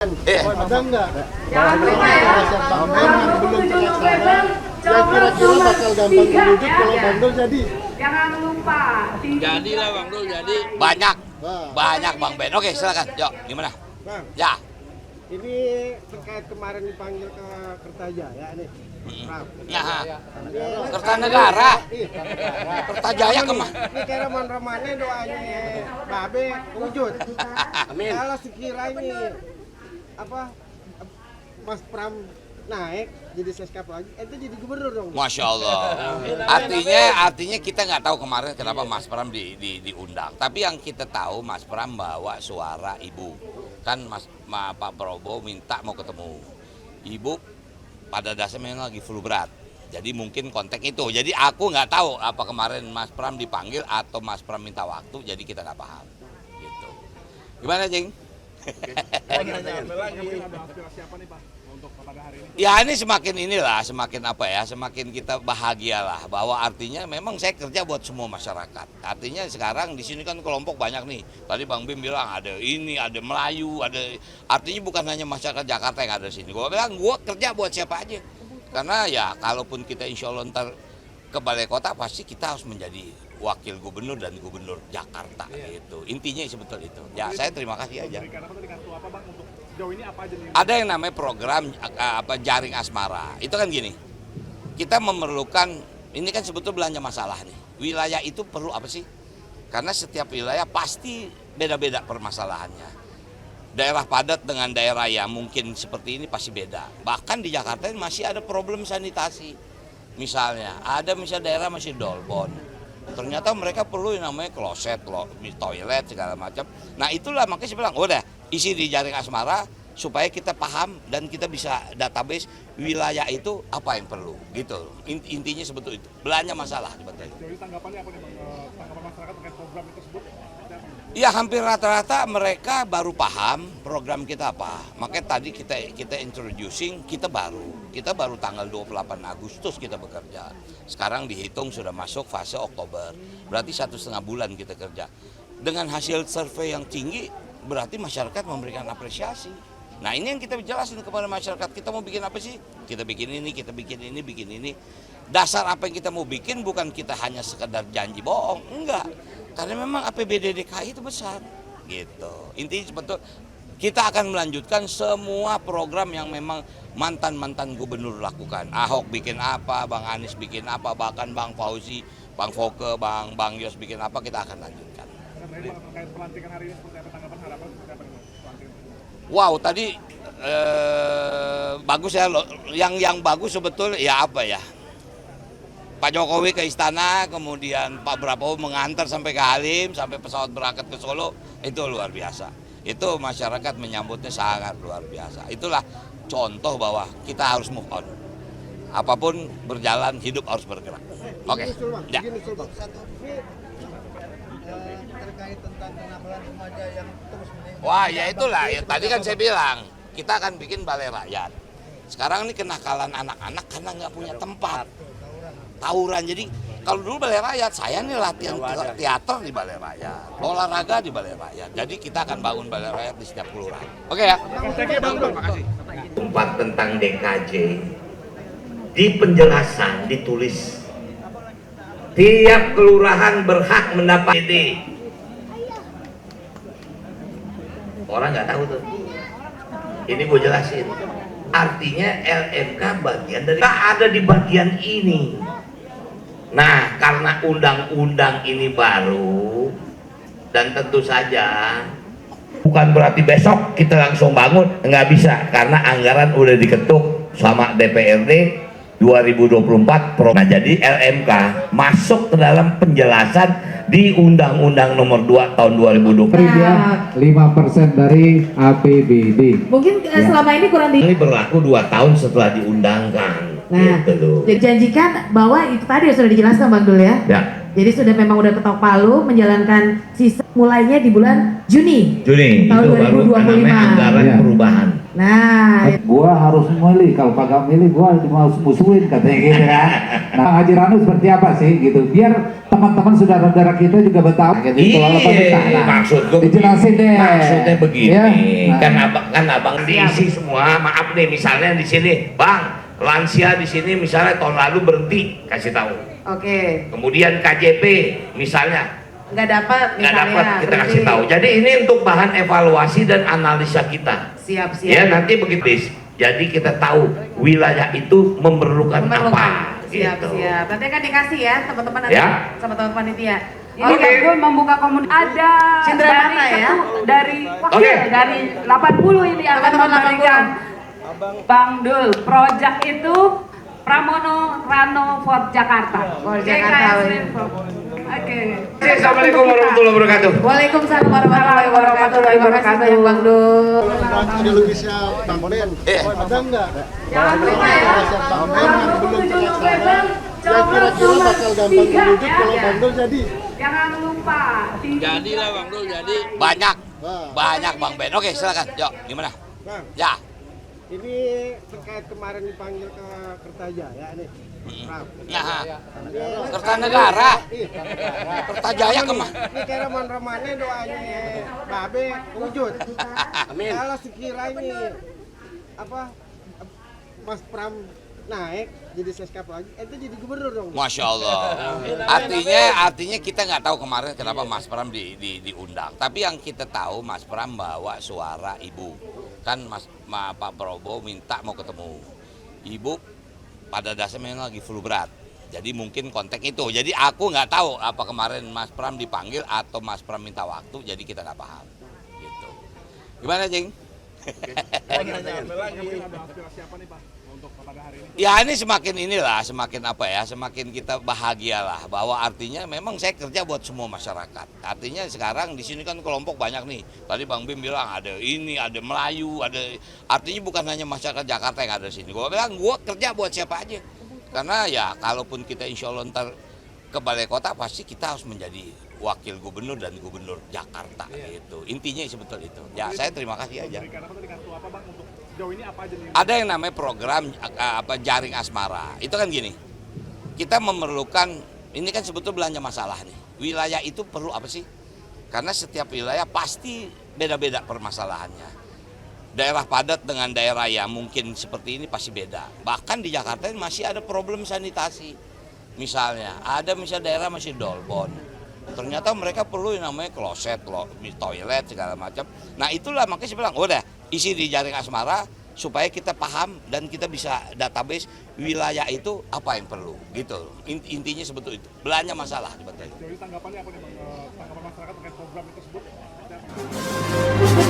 Ada nggak? Jangan lupa ya, Bang Ben yang belum terlaksana, yang kira-kira bakal gampang diwujud kalau Bang Dul jadi. Jangan lupa. Jadilah Bang Dul, jadi banyak Bang Ben. Oke, silakan. Yuk, gimana? Bang, Ya. ini terkait kemarin dipanggil ke Kertajaya nih. Nah, Kertanegara. Kertajaya kemana? Ini kayak roman-romannya doanya Babe wujud. Amin. Kalau sekiranya ini Mas Pram naik jadi seskap lagi, itu jadi gubernur dong. Masya Allah. Artinya kita nggak tahu kemarin kenapa Mas Pram diundang. Tapi yang kita tahu Mas Pram bawa suara ibu. Kan Pak Prabowo minta mau ketemu ibu. Pada dasarnya memang lagi flu berat. Jadi mungkin konteks itu. Jadi aku nggak tahu apa kemarin Mas Pram dipanggil atau Mas Pram minta waktu. Jadi kita nggak paham. Gitu. Gimana, Jeng? Ya ini semakin kita bahagialah bahwa artinya memang saya kerja buat semua masyarakat. Artinya sekarang di sini kan kelompok banyak nih. Tadi Bang Bim bilang ada ini, ada Melayu, artinya bukan hanya masyarakat Jakarta yang ada di sini. Gua bilang gua kerja buat siapa aja. Karena ya kalaupun kita insya Allah ntar ke balai kota pasti kita harus menjadi wakil gubernur dan gubernur Jakarta gitu. Intinya sebetulnya itu. Ya saya terima kasih aja. Ada yang namanya program jaring asmara. Itu kan gini. Kita memerlukan ini kan sebetulnya belanja masalah nih. Wilayah itu perlu apa sih? Karena setiap wilayah pasti beda-beda permasalahannya. Daerah padat dengan daerah yang mungkin seperti ini pasti beda. Bahkan di Jakarta masih ada problem sanitasi. Misalnya daerah masih dolbon. Ternyata mereka perlu yang namanya kloset, toilet segala macam. Nah itulah makanya saya bilang, udah isi di jaring asmara supaya kita paham dan kita bisa database wilayah itu apa yang perlu gitu. Intinya sebetulnya itu belanja masalah sebetulnya. Jadi tanggapannya apa nih Bang? Tanggapan masyarakat terkait program itu tersebut? Ya hampir rata-rata mereka baru paham program kita apa. Makanya tadi kita introducing, kita baru tanggal 28 Agustus kita bekerja. Sekarang dihitung sudah masuk fase Oktober. Berarti 1,5 bulan kita kerja. Dengan hasil survei yang tinggi, berarti masyarakat memberikan apresiasi. Nah ini yang kita jelasin kepada masyarakat, kita mau bikin apa sih? Kita bikin ini, bikin ini. Dasar apa yang kita mau bikin bukan kita hanya sekedar janji bohong, enggak. Karena memang APBD DKI itu besar, gitu. Intinya sebetulnya kita akan melanjutkan semua program yang memang mantan gubernur lakukan. Ahok bikin apa, Bang Anies bikin apa, bahkan Bang Fauzi, Bang Foke, Bang Yos bikin apa, kita akan lanjutkan. Terkait pelantikan hari ini seperti apa tanggapan harapan seperti apa nih pelantikan? Wow, tadi bagus ya. Yang bagus sebetulnya ya apa ya? Pak Jokowi ke istana, kemudian Pak Prabowo mengantar sampai ke Halim, sampai pesawat berangkat ke Solo, itu luar biasa. Itu masyarakat menyambutnya sangat luar biasa. Itulah contoh bahwa kita harus move on. Apapun berjalan, hidup harus bergerak. Oke. Ya. Terkait tentang kenakalan remaja yang terus meningkat. Wah, ya itulah. Ya, tadi kan saya bilang, kita akan bikin balai rakyat. Sekarang ini kenakalan anak-anak karena nggak punya tempat. Tawuran, jadi kalau dulu balai rakyat, saya nih latihan teater di balai rakyat, olahraga di balai rakyat. Jadi kita akan bangun balai rakyat di setiap kelurahan. Oke ya? Makasih. Tempat tentang DKJ di penjelasan ditulis tiap kelurahan berhak mendapat ini. Orang nggak tahu tuh. Ini gue jelasin. Artinya LMK bagian dari ada di bagian ini. Nah, karena undang-undang ini baru dan tentu saja bukan berarti besok kita langsung bangun, nggak bisa karena anggaran udah diketuk sama DPRD 2024. Nah, jadi LMK masuk ke dalam penjelasan di Undang-Undang Nomor 2 Tahun 2020. Dia 5% dari APBD. Mungkin selama ini kurang Ini berlaku 2 tahun setelah diundangkan. Nah, gitu loh. jadi janjikan bahwa itu tadi sudah dijelaskan Bang Dul ya. Ya. Jadi sudah memang udah ketok palu menjalankan sisa mulainya di bulan Juni Juni tahun itu baru 2025. namanya anggaran Ya. perubahan. Nah, Gua harus milih, kalau kagak milih gua harus musuhin katanya gitu kan. Nah, Bang Haji Ranu seperti apa sih gitu? Biar teman-teman saudara-saudara kita juga bertahu gitu. Iya, maksud gue dijelasin deh. Maksudnya begini, Ya? Nah. kan abang diisi semua. Maaf nih, misalnya di sini, bang, lansia di sini misalnya tahun lalu berhenti, kasih tahu. Oke, Kemudian KJP misalnya nggak dapat nggak misalnya. dapat, kita berarti. kasih tahu. Jadi ini untuk bahan evaluasi dan analisa kita. Siap. Ya nanti begitu. Jadi kita tahu wilayah itu memerlukan apa. Siap. Gitu. Nanti kan dikasih ya teman-teman nanti Ya. sama teman panitia. Ini Oke. Gue membuka komunikasi. Ada Cindera mata ya? Dari Oke. dari 80 ini akan Teman-teman memberikan Bang Dul. Project itu Pramono Rano Fort Jakarta. Fort Jakarta. Oke. Assalamualaikum warahmatullahi wabarakatuh. Waalaikumsalam warahmatullahi wabarakatuh. Terima kasih banyak Bang Dul. Ideologisnya Bang Ben, ada nggak? Jangan lupa ya. Bang Ben yang belum 27 November, Ya kira-kira bakal gampang diwujud kalau Bang Dul jadi. Jangan lupa. Jadilah Bang Dul, jadi banyak Bang Ben. Oke, silakan. Yuk, gimana? Bang, Ya. ini terkait kemarin dipanggil ke Kertajaya nih. Nah, Kertanegara. Kertajaya kemana? Ini kayak roman-romannya doanya Babe wujud. Amin. Kalau sekira ini apa Mas Pram naik jadi seskap lagi, itu jadi gubernur dong. Masya Allah. Artinya kita nggak tahu kemarin kenapa Mas Pram diundang. Tapi yang kita tahu Mas Pram bawa suara ibu. Kan Pak Prabowo minta mau ketemu. Ibu pada dasarnya memang lagi flu berat. Jadi mungkin konteks itu. Jadi aku nggak tahu apa kemarin Mas Pram dipanggil atau Mas Pram minta waktu. Jadi kita nggak paham. Gitu. Gimana, Jeng? Ada aspirasi apa nih Pak untuk pada hari ini? Ya ini semakin apa ya, semakin kita bahagialah bahwa artinya memang saya kerja buat semua masyarakat. Artinya sekarang di sini kan kelompok banyak nih. Tadi Bang Bim bilang ada ini, ada Melayu, artinya bukan hanya masyarakat Jakarta yang ada di sini. Gue bilang gue kerja buat siapa aja. Karena ya kalaupun kita insya Allah ntar ke balai kota pasti kita harus menjadi wakil gubernur dan gubernur Jakarta gitu. Intinya sebetulnya itu. Ya saya terima kasih aja. Berikan apa tadi kartu apa Bang untuk sejauh ini apa aja nih? Ada yang namanya program jaring asmara. Itu kan gini, kita memerlukan, ini kan sebetulnya belanja masalah nih. Wilayah itu perlu apa sih? Karena setiap wilayah pasti beda-beda permasalahannya. Daerah padat dengan daerah yang mungkin seperti ini pasti beda. Bahkan di Jakarta ini masih ada problem sanitasi. Misalnya, daerah masih dolbon. Ternyata mereka perlu yang namanya kloset, toilet, segala macam. Nah itulah makanya saya bilang, udah isi di jaring asmara supaya kita paham dan kita bisa database wilayah itu apa yang perlu gitu. Intinya sebetulnya itu, belanja masalah sebetulnya. Jadi tanggapannya apa nih Bang? Tanggapan masyarakat terkait program tersebut? Seperti apa?